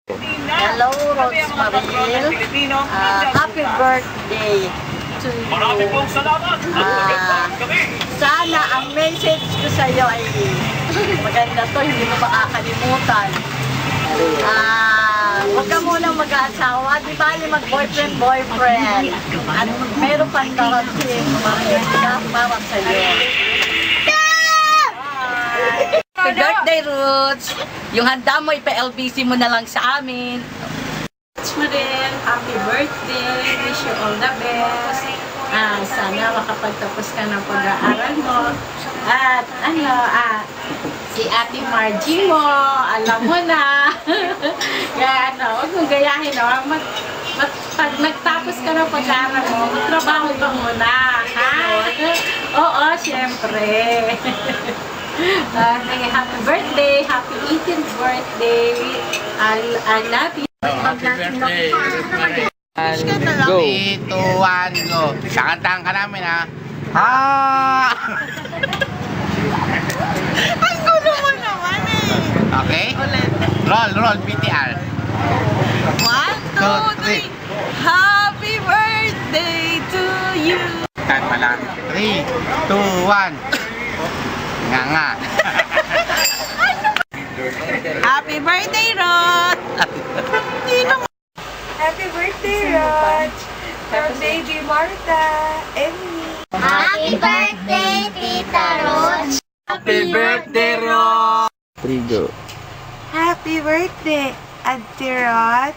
Hello, Rosemary. Happy birthday to you. Maraming pong salamat. Sana ang message ko sa iyo ay maganda to, hindi mo makakalimutan. Huwag ka munang mag-aasawa, di ba? Mag-boyfriend. At meron pang darating, mamaya para sa iyo. Happy birthday, Roots! Yung handa mo, ipa-LBC mo na lang sa amin. Maril, happy birthday. Wish you all the best. Sana makapagtapos ka ng pag-aaral mo. At si Ate Margie mo, alam mo na. Kaya huwag mong gayahin. Pag nagtapos ka ng pag-aaral mo, magtrabaho ka muna. Ha? Oo, syempre. Happy birthday, happy 18th birthday. I love you. Happy birthday. Go. 3, 2, 1, go. Sakantahan ka namin, ha? Ha! Ang gulo mo naman eh. Okay? Roll, PTR. 1, 2, 3. Happy birthday to you. Time pa lang. 3, 2, 1. Nga. Happy birthday, Rod! Happy birthday, Raj! From baby Martha, Emily. Happy birthday, Tita Rose! Happy birthday, Ro! 3, go. Happy birthday, Auntie Rod.